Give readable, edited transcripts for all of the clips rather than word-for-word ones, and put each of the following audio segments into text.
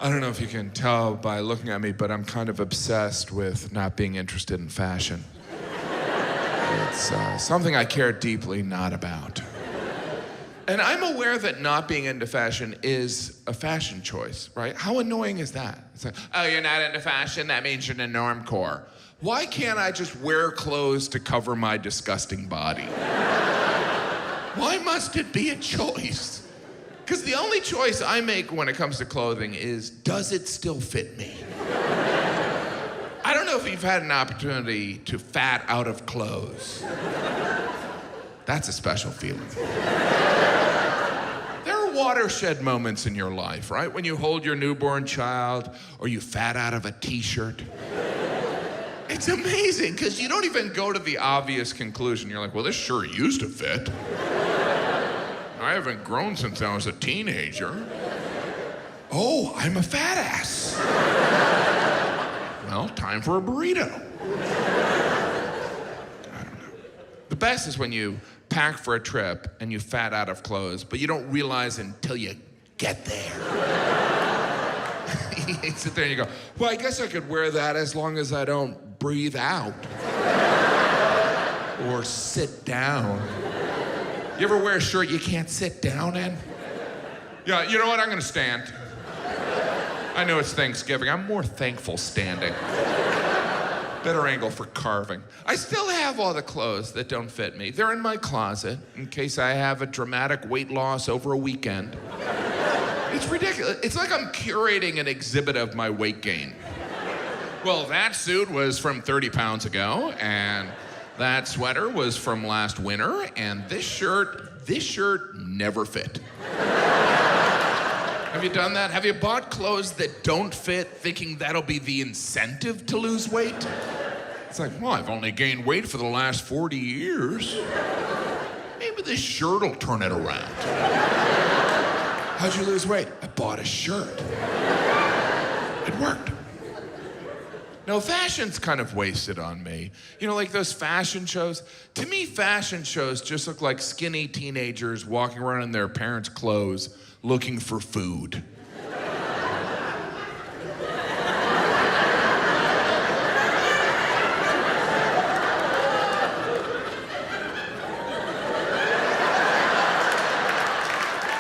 I don't know if you can tell by looking at me, but I'm kind of obsessed with not being interested in fashion. It's something I care deeply not about. And I'm aware that not being into fashion is a fashion choice, right? How annoying is that? It's like, oh, you're not into fashion? That means you're in a normcore. Why can't I just wear clothes to cover my disgusting body? Why must it be a choice? Because the only choice I make when it comes to clothing is, does it still fit me? I don't know if you've had an opportunity to fat out of clothes. That's a special feeling. There are watershed moments in your life, right? When you hold your newborn child or you fat out of a t-shirt. It's amazing because you don't even go to the obvious conclusion. You're like, well, this sure used to fit. I haven't grown since I was a teenager. Oh, I'm a fat ass. Well, time for a burrito. I don't know. The best is when you pack for a trip and you fat out of clothes, but you don't realize until you get there. You sit there and you go, well, I guess I could wear that as long as I don't breathe out. Or sit down. You ever wear a shirt you can't sit down in? Yeah, you know what? I'm gonna stand. I know it's Thanksgiving. I'm more thankful standing. Better angle for carving. I still have all the clothes that don't fit me. They're in my closet in case I have a dramatic weight loss over a weekend. It's ridiculous. It's like I'm curating an exhibit of my weight gain. Well, that suit was from 30 pounds ago, and that sweater was from last winter, and this shirt never fit. Have you done that? Have you bought clothes that don't fit thinking that'll be the incentive to lose weight? It's like, well, I've only gained weight for the last 40 years. Maybe this shirt will turn it around. How'd you lose weight? I bought a shirt. It worked. No, fashion's kind of wasted on me. You know, like those fashion shows. To me, fashion shows just look like skinny teenagers walking around in their parents' clothes looking for food.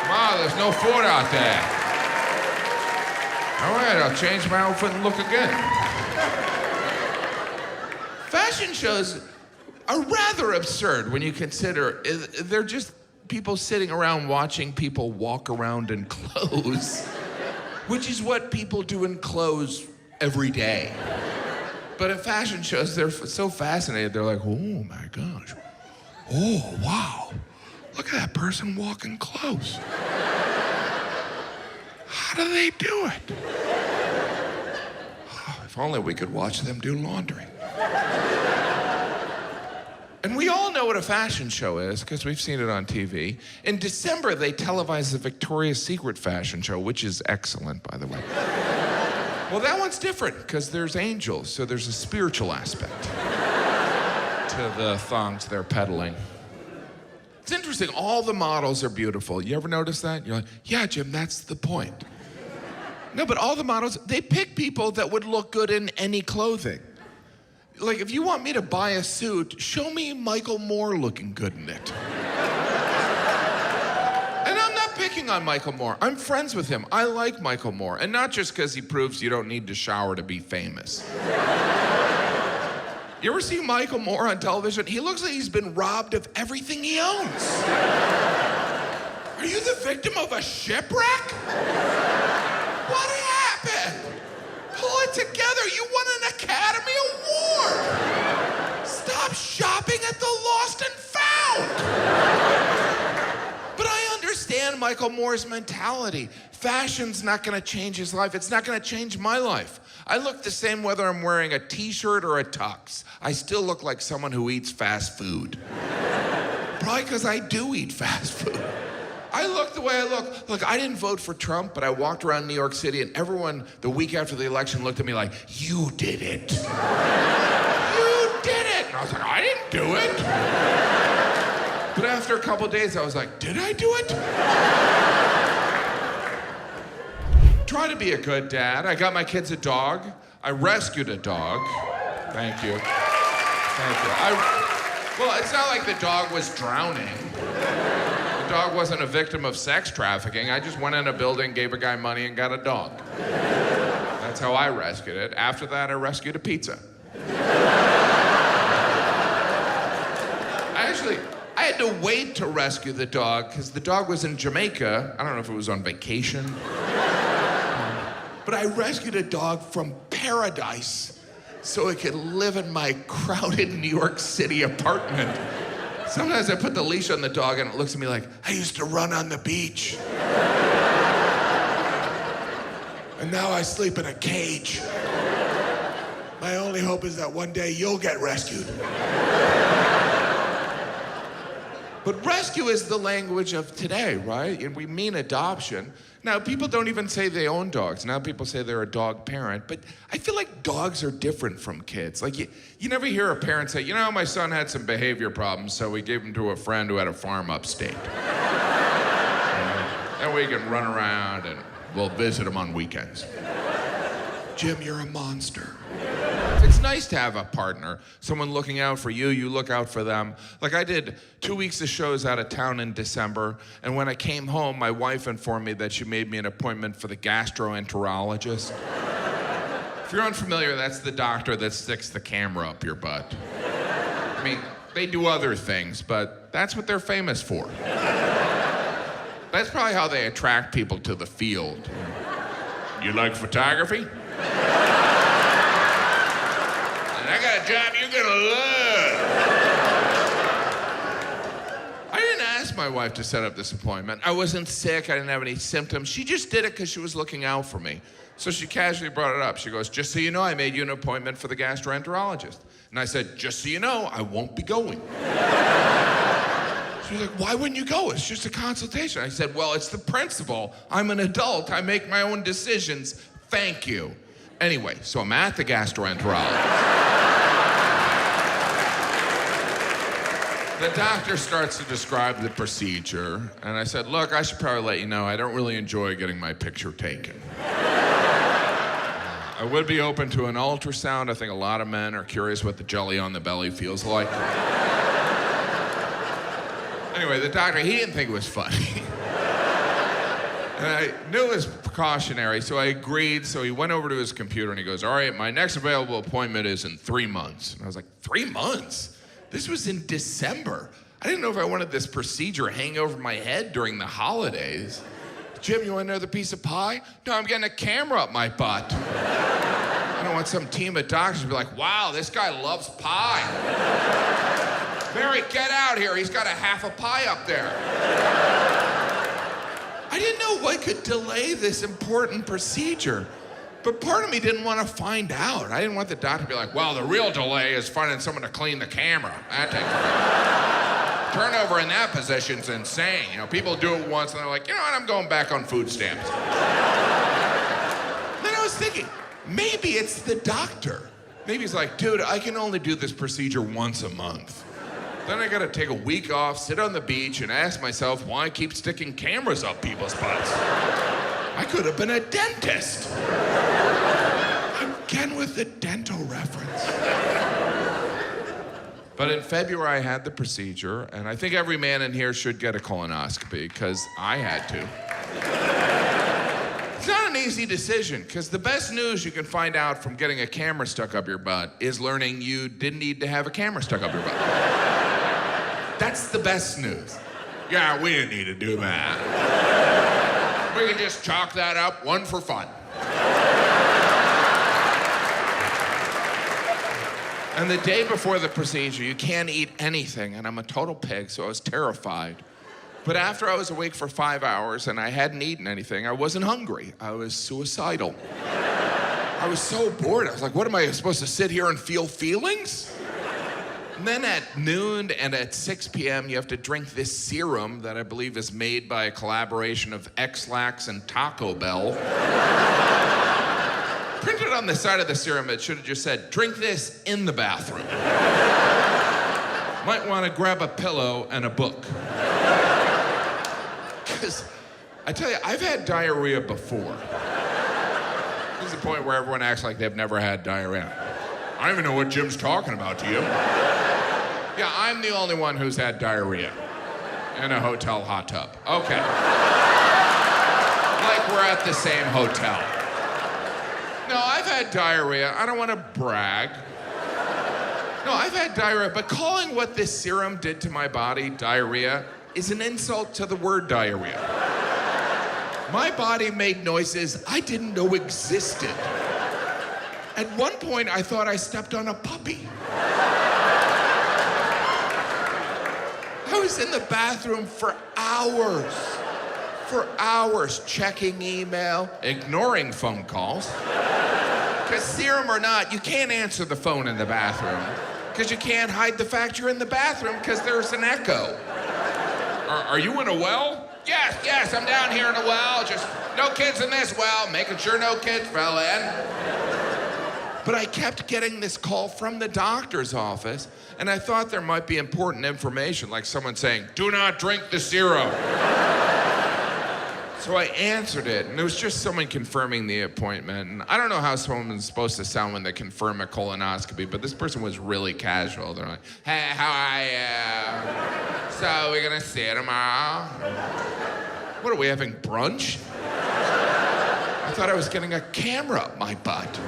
Wow, there's no food out there. All right, I'll change my outfit and look again. Fashion shows are rather absurd when you consider they're just people sitting around watching people walk around in clothes, which is what people do in clothes every day. But at fashion shows, they're so fascinated. They're like, oh my gosh. Oh, wow. Look at that person walking clothes. How do they do it? Oh, if only we could watch them do laundry. And we all know what a fashion show is because we've seen it on TV. In December, they televised the Victoria's Secret fashion show, which is excellent, by the way. Well, that one's different because there's angels, so there's a spiritual aspect to the thongs they're peddling. It's interesting, all the models are beautiful. You ever notice that? You're like, yeah, Jim, that's the point. No, but all the models, they pick people that would look good in any clothing. Like, if you want me to buy a suit, show me Michael Moore looking good in it. And I'm not picking on Michael Moore. I'm friends with him. I like Michael Moore. And not just because he proves you don't need to shower to be famous. You ever see Michael Moore on television? He looks like he's been robbed of everything he owns. Are you the victim of a shipwreck? What happened? Pull it together. You won an Academy Award. Stop shopping at the Lost and Found. But I understand Michael Moore's mentality. Fashion's not going to change his life. It's not going to change my life. I look the same whether I'm wearing a t-shirt or a tux. I still look like someone who eats fast food. Probably because I do eat fast food. I look the way I look. Look, I didn't vote for Trump, but I walked around New York City and everyone the week after the election looked at me like, you did it. You did it. And I was like, I didn't do it. But after a couple days, I was like, did I do it? try to be a good dad. I got my kids a dog. I rescued a dog. Thank you. Thank you. Well, it's not like the dog was drowning. The dog wasn't a victim of sex trafficking. I just went in a building, gave a guy money, and got a dog. That's how I rescued it. After that, I rescued a pizza. I had to wait to rescue the dog because the dog was in Jamaica. I don't know if it was on vacation. But I rescued a dog from paradise so it could live in my crowded New York City apartment. Sometimes I put the leash on the dog and it looks at me like, I used to run on the beach. And now I sleep in a cage. My only hope is that one day you'll get rescued. But rescue is the language of today, right? And we mean adoption. Now, people don't even say they own dogs. Now people say they're a dog parent. But I feel like dogs are different from kids. Like, you never hear a parent say, you know, my son had some behavior problems, so we gave him to a friend who had a farm upstate. Then we can run around and we'll visit him on weekends. Jim, you're a monster. It's nice to have a partner, someone looking out for you, you look out for them. Like I did 2 weeks of shows out of town in December, and when I came home, my wife informed me that she made me an appointment for the gastroenterologist. If you're unfamiliar, that's the doctor that sticks the camera up your butt. I mean, they do other things, but that's what they're famous for. That's probably how they attract people to the field. You like photography? I got a job you're gonna love. I didn't ask my wife to set up this appointment. I wasn't sick, I didn't have any symptoms. She just did it because she was looking out for me. So she casually brought it up. She goes, just so you know, I made you an appointment for the gastroenterologist. And I said, just so you know, I won't be going. She was like, why wouldn't you go? It's just a consultation. I said, well, it's the principle. I'm an adult, I make my own decisions. Thank you. Anyway, so I'm at the gastroenterologist. The doctor starts to describe the procedure, and I said, look, I should probably let you know I don't really enjoy getting my picture taken. I would be open to an ultrasound. I think a lot of men are curious what the jelly on the belly feels like. Anyway, the doctor, he didn't think it was funny. And I knew it was precautionary, so I agreed. So he went over to his computer and he goes, all right, my next available appointment is in 3 months. And I was like, 3 months? This was in December. I didn't know if I wanted this procedure hanging over my head during the holidays. Jim, you want another piece of pie? No, I'm getting a camera up my butt. I don't want some team of doctors to be like, wow, this guy loves pie. Mary, get out here. He's got a half a pie up there. I didn't know what could delay this important procedure. But part of me didn't want to find out. I didn't want the doctor to be like, well, the real delay is finding someone to clean the camera. That takes turnover in that position's insane. You know, people do it once and they're like, you know what, I'm going back on food stamps. Then I was thinking, maybe it's the doctor. Maybe he's like, dude, I can only do this procedure once a month. Then I gotta take a week off, sit on the beach, and ask myself why I keep sticking cameras up people's butts. I could have been a dentist. Again with the dental reference. But in February, I had the procedure, and I think every man in here should get a colonoscopy, because I had to. It's not an easy decision, because the best news you can find out from getting a camera stuck up your butt is learning you didn't need to have a camera stuck up your butt. That's the best news. Yeah, we didn't need to do that. We can just chalk that up, one for fun. And the day before the procedure, you can't eat anything, and I'm a total pig, so I was terrified. But after I was awake for 5 hours and I hadn't eaten anything, I wasn't hungry. I was suicidal. I was so bored. I was like, what am I supposed to sit here and feel feelings? And then at noon and at 6 p.m., you have to drink this serum that I believe is made by a collaboration of X-Lax and Taco Bell. Printed on the side of the serum, it should have just said, drink this in the bathroom. Might want to grab a pillow and a book. Because I tell you, I've had diarrhea before. This is the point where everyone acts like they've never had diarrhea. I don't even know what Jim's talking about, do you? Yeah, I'm the only one who's had diarrhea in a hotel hot tub. Okay. Like we're at the same hotel. No, I've had diarrhea. I don't want to brag. No, I've had diarrhea, but calling what this serum did to my body diarrhea is an insult to the word diarrhea. My body made noises I didn't know existed. At one point, I thought I stepped on a puppy. I was in the bathroom for hours, checking email, ignoring phone calls. Because serum or not, you can't answer the phone in the bathroom. Because you can't hide the fact you're in the bathroom because there's an echo. Are you in a well? Yes, I'm down here in a well. Just no kids in this well, making sure no kids fell in. But I kept getting this call from the doctor's office, and I thought there might be important information, like someone saying, "Do not drink the serum." So I answered it, and it was just someone confirming the appointment. And I don't know how someone's supposed to sound when they confirm a colonoscopy, but this person was really casual. They're like, "Hey, how are you? So we're gonna see you tomorrow? What are we having, brunch?" I thought I was getting a camera up my butt.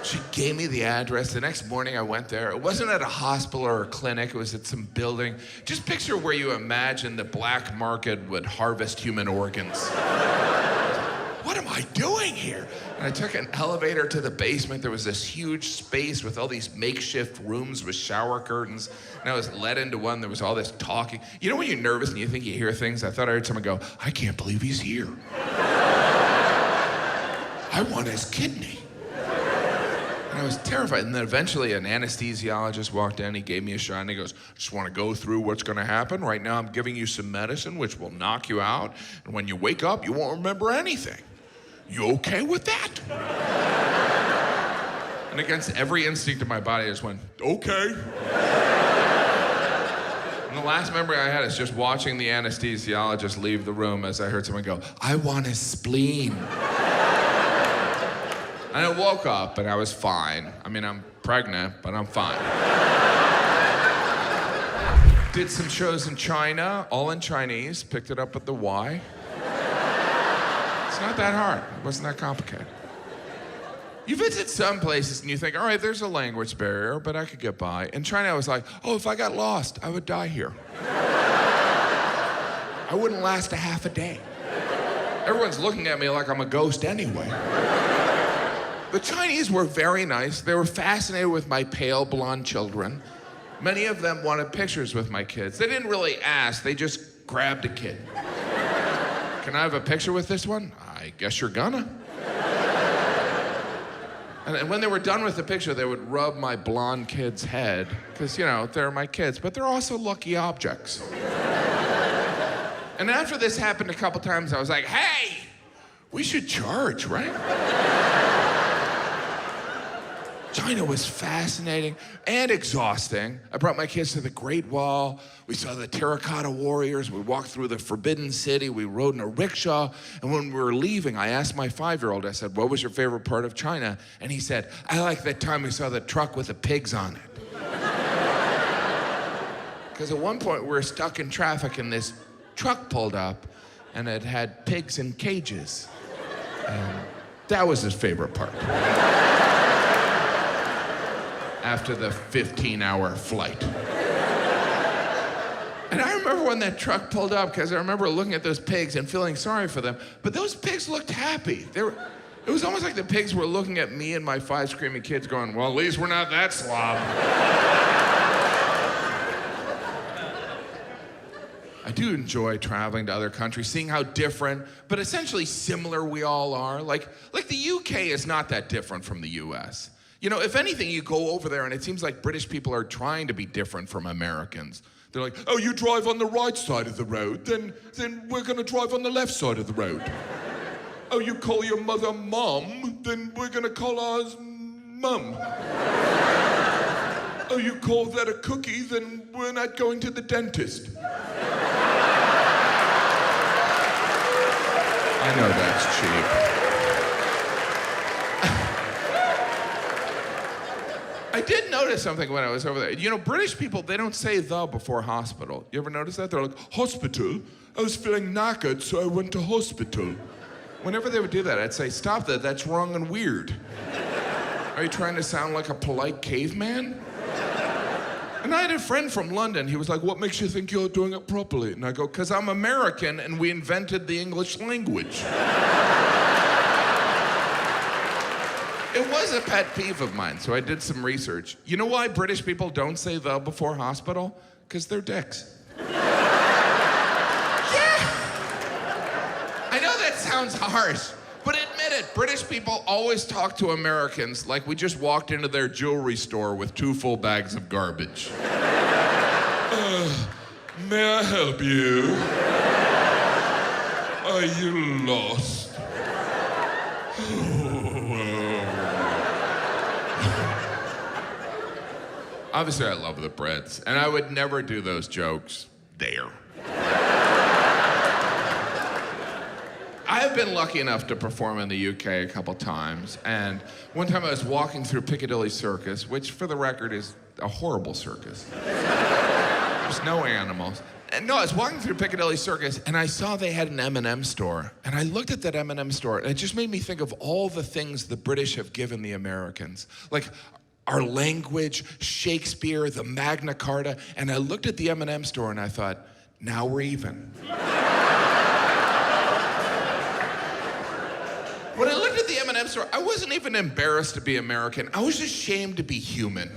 She gave me the address. The next morning I went there. It wasn't at a hospital or a clinic. It was at some building. Just picture where you imagine the black market would harvest human organs. What am I doing here? And I took an elevator to the basement. There was this huge space with all these makeshift rooms with shower curtains. And I was led into one. There was all this talking. You know when you're nervous and you think you hear things? I thought I heard someone go, "I can't believe he's here. I want his kidney." And I was terrified. And then eventually an anesthesiologist walked in. He gave me a shot and he goes, "I just want to go through what's going to happen. Right now I'm giving you some medicine which will knock you out. And when you wake up, you won't remember anything. You okay with that?" And against every instinct of my body, I just went, "Okay." And the last memory I had is just watching the anesthesiologist leave the room as I heard someone go, "I want his spleen." And I woke up and I was fine. I mean, I'm pregnant, but I'm fine. Did some shows in China, all in Chinese, picked it up at the Y. It's not that hard. It wasn't that complicated. You visit some places and you think, all right, there's a language barrier, but I could get by. In China, I was like, oh, if I got lost, I would die here. I wouldn't last a half a day. Everyone's looking at me like I'm a ghost anyway. The Chinese were very nice. They were fascinated with my pale blonde children. Many of them wanted pictures with my kids. They didn't really ask, they just grabbed a kid. "Can I have a picture with this one?" "I guess you're gonna." And when they were done with the picture, they would rub my blonde kid's head, because, you know, they're my kids, but they're also lucky objects. And after this happened a couple times, I was like, hey, we should charge, right? China was fascinating and exhausting. I brought my kids to the Great Wall. We saw the terracotta warriors. We walked through the Forbidden City. We rode in a rickshaw. And when we were leaving, I asked my 5-year-old, I said, "What was your favorite part of China?" And he said, "I like that time we saw the truck with the pigs on it." Because at one point we were stuck in traffic and this truck pulled up and it had pigs in cages. And that was his favorite part. After the 15-hour flight. And I remember when that truck pulled up, because I remember looking at those pigs and feeling sorry for them, but those pigs looked happy. It was almost like the pigs were looking at me and my 5 screaming kids going, well, at least we're not that slob. I do enjoy traveling to other countries, seeing how different, but essentially similar we all are. Like the UK is not that different from the US. You know, if anything, you go over there and it seems like British people are trying to be different from Americans. They're like, oh, you drive on the right side of the road, then we're gonna drive on the left side of the road. Oh, you call your mother Mum, then we're gonna call ours Mum. Oh, you call that a cookie, then we're not going to the dentist. I know that's cheap. did notice something when I was over there. You know, British people, they don't say the before hospital. You ever notice that? They're like, hospital? I was feeling knackered, so I went to hospital. Whenever they would do that, I'd say, stop that, that's wrong and weird. Are you trying to sound like a polite caveman? And I had a friend from London. He was like, what makes you think you're doing it properly? And I go, because I'm American and we invented the English language. It was a pet peeve of mine, so I did some research. You know why British people don't say the before hospital? Because they're dicks. Yeah! I know that sounds harsh, but admit it, British people always talk to Americans like we just walked into their jewelry store with 2 full bags of garbage. May I help you? Are you lost? Obviously, I love the Brits, and I would never do those jokes there. I've been lucky enough to perform in the UK a couple times, and one time I was walking through Piccadilly Circus, which, for the record, is a horrible circus. There's no animals. And no, I was walking through Piccadilly Circus, and I saw they had an M&M store. And I looked at that M&M store, and it just made me think of all the things the British have given the Americans. Like, our language, Shakespeare, the Magna Carta, and I looked at the M&M store and I thought, now we're even. When I looked at the M&M store, I wasn't even embarrassed to be American. I was ashamed to be human.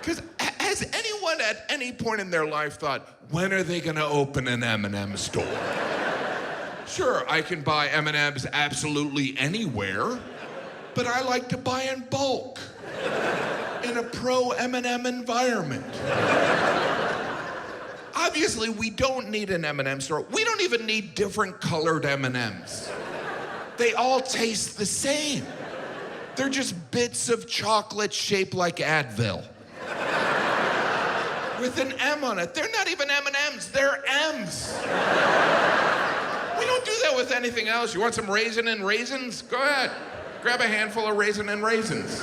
Because has anyone at any point in their life thought, when are they gonna open an M&M store? Sure, I can buy M&Ms absolutely anywhere, but I like to buy in bulk, in a pro-M&M environment. Obviously, we don't need an M&M store. We don't even need different colored M&Ms. They all taste the same. They're just bits of chocolate shaped like Advil. With an M on it. They're not even M&Ms, they're M's. We don't do that with anything else. You want some raisin and raisins? Go ahead. Grab a handful of raisin and raisins.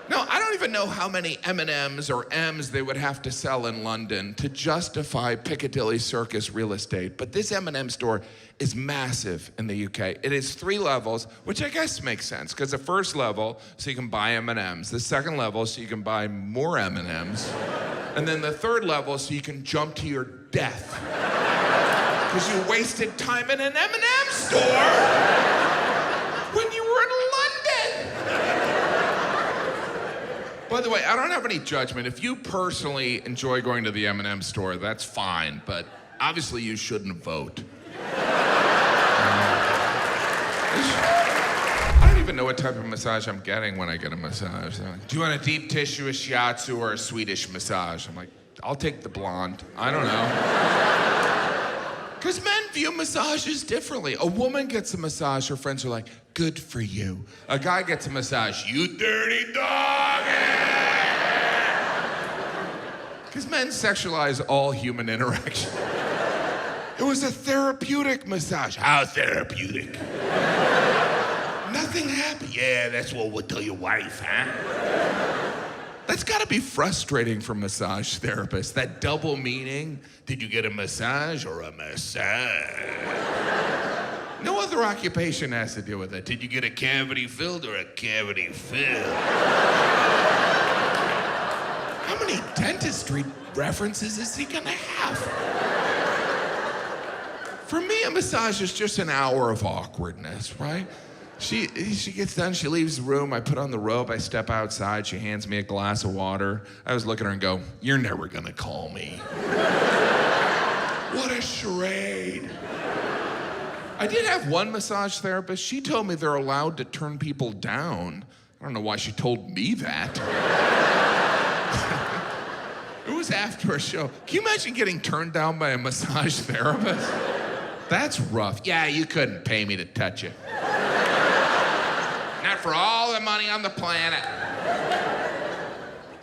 No, I don't even know how many M&Ms or M's they would have to sell in London to justify Piccadilly Circus real estate, but this M&M store is massive in the UK. It is 3 levels, which I guess makes sense, because the first level, so you can buy M&Ms. The second level, so you can buy more M&Ms. And then the third level, so you can jump to your death. Because you wasted time in an M&M store when you were in London. By the way, I don't have any judgment. If you personally enjoy going to the M&M store, that's fine, but obviously you shouldn't vote. I don't even know what type of massage I'm getting when I get a massage. They're like, do you want a deep tissue, a shiatsu, or a Swedish massage? I'm like, I'll take the blonde. I don't know. Because men view massages differently. A woman gets a massage, her friends are like, good for you. A guy gets a massage, you dirty dog! Because men sexualize all human interaction. It was a therapeutic massage. How therapeutic? Nothing happened. Yeah, that's what we'll tell your wife, huh? That's gotta be frustrating for massage therapists, that double meaning. Did you get a massage or a massage? No other occupation has to deal with it. Did you get a cavity filled or a cavity filled? How many dentistry references is he gonna have? For me, a massage is just an hour of awkwardness, right? She gets done, she leaves the room, I put on the robe, I step outside, she hands me a glass of water. I was looking at her and go, you're never gonna call me. What a charade. I did have one massage therapist, she told me they're allowed to turn people down. I don't know why she told me that. It was after a show. Can you imagine getting turned down by a massage therapist? That's rough. Yeah, you couldn't pay me to touch you. Not for all the money on the planet.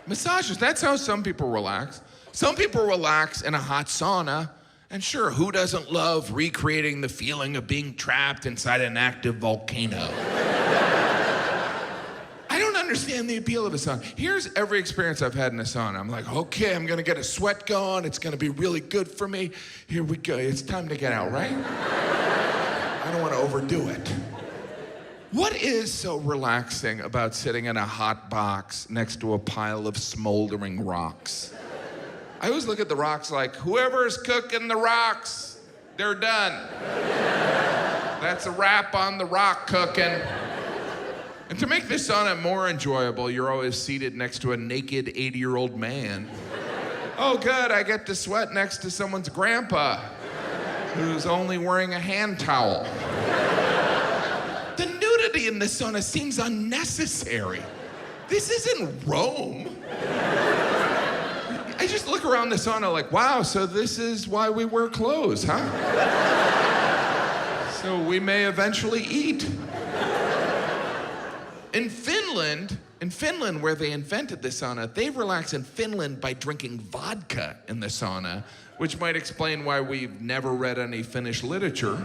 Massages, that's how some people relax. Some people relax in a hot sauna, and sure, who doesn't love recreating the feeling of being trapped inside an active volcano? understand the appeal of a sauna. Here's every experience I've had in a sauna. I'm like, okay, I'm gonna get a sweat going. It's gonna be really good for me. Here we go. It's time to get out, right? I don't want to overdo it. What is so relaxing about sitting in a hot box next to a pile of smoldering rocks? I always look at the rocks like, whoever's cooking the rocks, they're done. That's a wrap on the rock cooking. And to make this sauna more enjoyable, you're always seated next to a naked 80-year-old man. Oh, good, I get to sweat next to someone's grandpa who's only wearing a hand towel. The nudity in the sauna seems unnecessary. This isn't Rome. I just look around the sauna like, wow, so this is why we wear clothes, huh? So we may eventually eat. In Finland, where they invented the sauna, they relax in Finland by drinking vodka in the sauna, which might explain why we've never read any Finnish literature.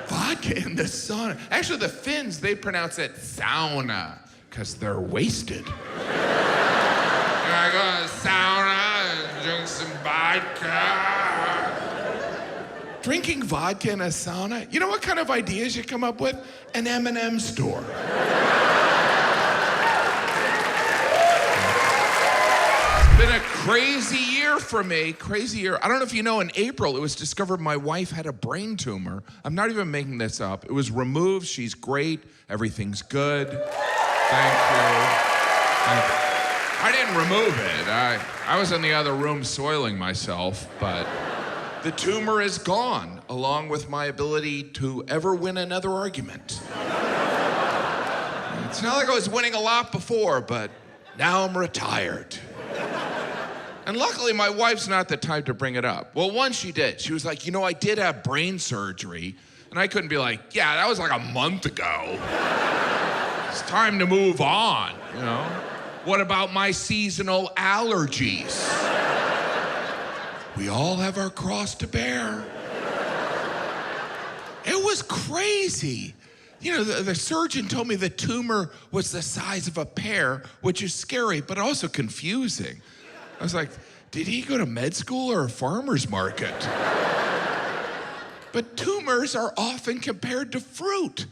Vodka in the sauna. Actually, the Finns, they pronounce it sauna, because they're wasted. I go to the sauna and drink some vodka. Drinking vodka in a sauna? You know what kind of ideas you come up with? An M&M store. It's been a crazy year for me, crazy year. I don't know if you know, in April, it was discovered my wife had a brain tumor. I'm not even making this up. It was removed, she's great, everything's good. Thank you. I didn't remove it. I was in the other room soiling myself, but the tumor is gone, along with my ability to ever win another argument. It's not like I was winning a lot before, but now I'm retired. And luckily, my wife's not the type to bring it up. Well, once she did. She was like, you know, I did have brain surgery. And I couldn't be like, yeah, that was like a month ago. It's time to move on, you know? What about my seasonal allergies? We all have our cross to bear. It was crazy. You know, the surgeon told me the tumor was the size of a pear, which is scary, but also confusing. I was like, did he go to med school or a farmer's market? But tumors are often compared to fruit.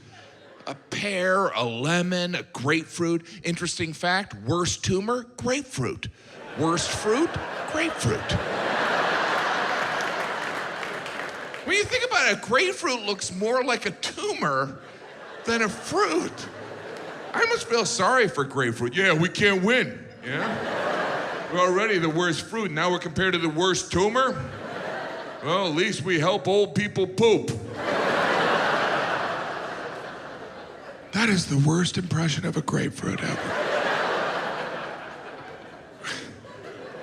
A pear, a lemon, a grapefruit. Interesting fact, worst tumor, grapefruit. Worst fruit, grapefruit. When you think about it, a grapefruit looks more like a tumor than a fruit. I almost feel sorry for grapefruit. Yeah, we can't win, yeah? We're already the worst fruit, now we're compared to the worst tumor? Well, at least we help old people poop. That is the worst impression of a grapefruit ever.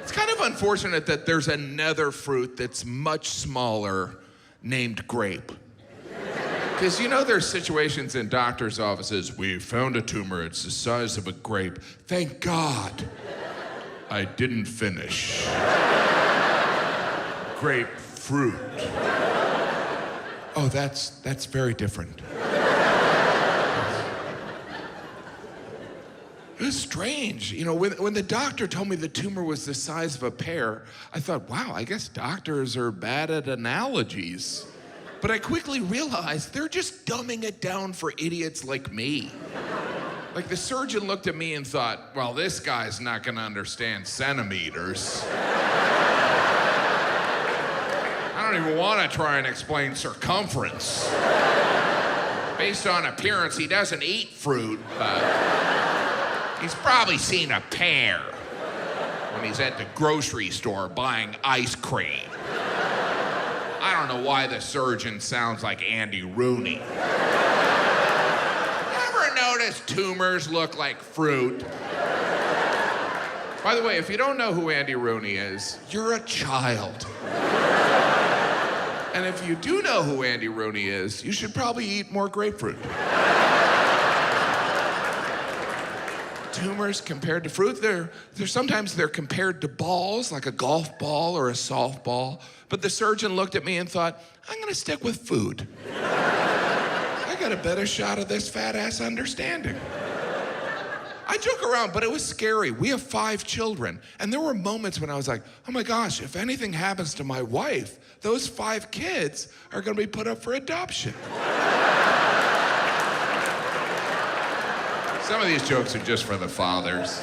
It's kind of unfortunate that there's another fruit that's much smaller named grape. Because you know there's situations in doctor's offices, we found a tumor, it's the size of a grape. Thank God I didn't finish. Grapefruit. Oh, that's very different. It was strange. You know, when the doctor told me the tumor was the size of a pear, I thought, wow, I guess doctors are bad at analogies. But I quickly realized they're just dumbing it down for idiots like me. Like the surgeon looked at me and thought, well, this guy's not gonna understand centimeters. I don't even wanna try and explain circumference. Based on appearance, he doesn't eat fruit, but he's probably seen a pear when he's at the grocery store buying ice cream. I don't know why the surgeon sounds like Andy Rooney. Ever notice tumors look like fruit? By the way, if you don't know who Andy Rooney is, you're a child. And if you do know who Andy Rooney is, you should probably eat more grapefruit. Tumors compared to fruit, sometimes they're compared to balls, like a golf ball or a softball. But the surgeon looked at me and thought, I'm gonna stick with food. I got a better shot of this fat ass understanding. I joke around, but it was scary. We have 5 children. And there were moments when I was like, oh my gosh, if anything happens to my wife, those 5 kids are gonna be put up for adoption. Some of these jokes are just for the fathers.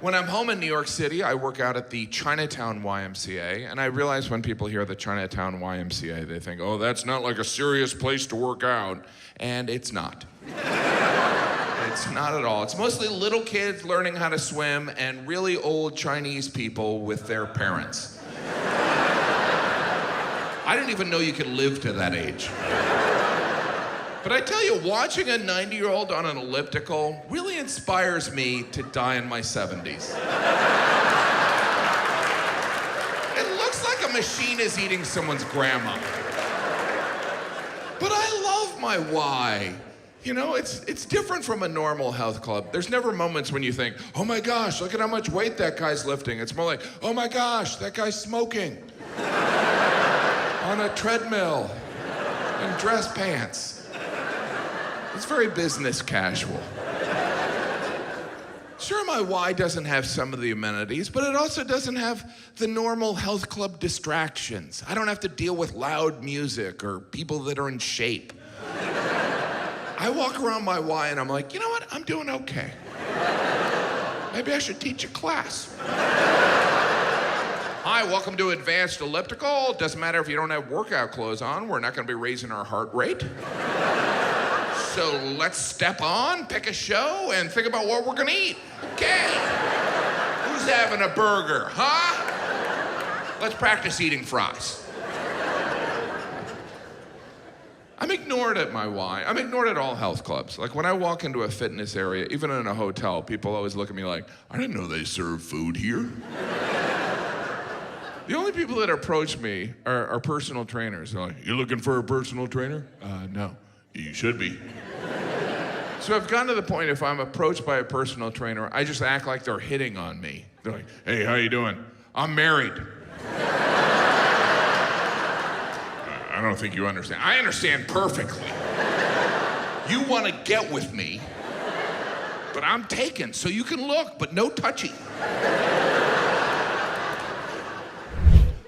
When I'm home in New York City, I work out at the Chinatown YMCA, and I realize when people hear the Chinatown YMCA, they think, oh, that's not like a serious place to work out, and it's not. It's not at all. It's mostly little kids learning how to swim and really old Chinese people with their parents. I didn't even know you could live to that age. But I tell you, watching a 90-year-old on an elliptical really inspires me to die in my 70s. It looks like a machine is eating someone's grandma. But I love my Y. You know, it's different from a normal health club. There's never moments when you think, oh my gosh, look at how much weight that guy's lifting. It's more like, oh my gosh, that guy's smoking on a treadmill in dress pants. It's very business casual. Sure, my Y doesn't have some of the amenities, but it also doesn't have the normal health club distractions. I don't have to deal with loud music or people that are in shape. I walk around my Y and I'm like, you know what? I'm doing okay. Maybe I should teach a class. Hi, welcome to Advanced Elliptical. Doesn't matter if you don't have workout clothes on, we're not gonna be raising our heart rate. So let's step on, pick a show, and think about what we're gonna eat. Okay. Who's having a burger, huh? Let's practice eating fries. I'm ignored at my Y. I'm ignored at all health clubs. Like when I walk into a fitness area, even in a hotel, people always look at me like, I didn't know they serve food here. The only people that approach me are personal trainers. They're like, you looking for a personal trainer? No. You should be. So I've gotten to the point, if I'm approached by a personal trainer, I just act like they're hitting on me. They're like, hey, how you doing? I'm married. I don't think you understand. I understand perfectly. You want to get with me, but I'm taken, so you can look, but no touchy.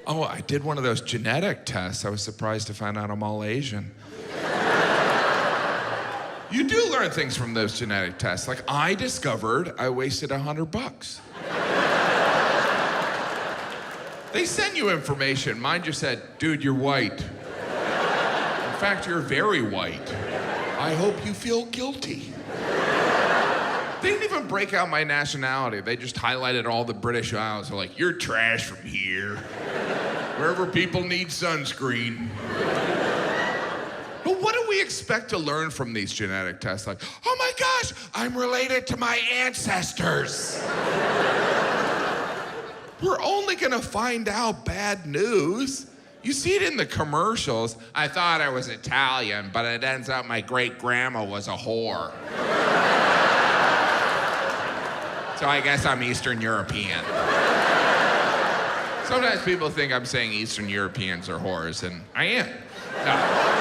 Oh, I did one of those genetic tests. I was surprised to find out I'm all Asian. You do learn things from those genetic tests. Like I discovered I wasted $100. They send you information. Mine just said, dude, you're white. In fact, you're very white. I hope you feel guilty. They didn't even break out my nationality. They just highlighted all the British Isles. They're like, you're trash from here. Wherever people need sunscreen. But what do we expect to learn from these genetic tests? Like, oh my gosh, I'm related to my ancestors. We're only gonna find out bad news. You see it in the commercials. I thought I was Italian, but it ends out my great-grandma was a whore. So I guess I'm Eastern European. Sometimes people think I'm saying Eastern Europeans are whores, and I am. No.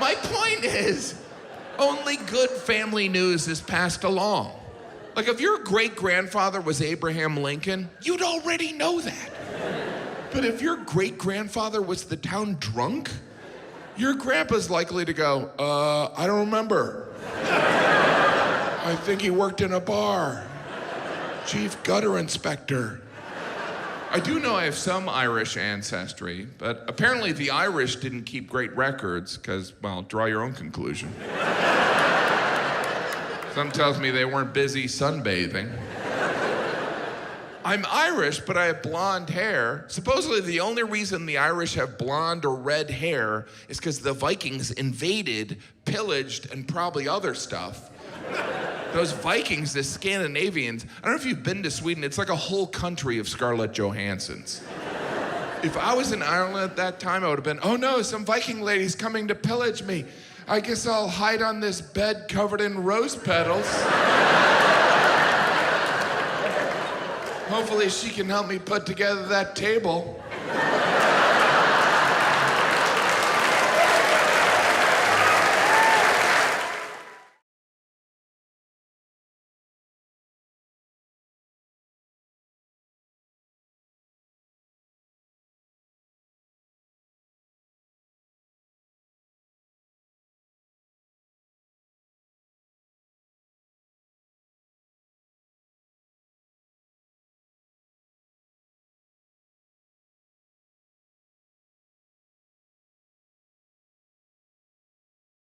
My point is, only good family news is passed along. Like if your great-grandfather was Abraham Lincoln, you'd already know that. But if your great-grandfather was the town drunk, your grandpa's likely to go, I don't remember. I think he worked in a bar. Chief gutter inspector. I do know I have some Irish ancestry, but apparently the Irish didn't keep great records because, well, draw your own conclusion. Some tells me they weren't busy sunbathing. I'm Irish, but I have blonde hair. Supposedly the only reason the Irish have blonde or red hair is because the Vikings invaded, pillaged, and probably other stuff. Those Vikings, the Scandinavians, I don't know if you've been to Sweden, it's like a whole country of Scarlett Johanssons. If I was in Ireland at that time, I would have been, oh no, some Viking lady's coming to pillage me. I guess I'll hide on this bed covered in rose petals. Hopefully she can help me put together that table.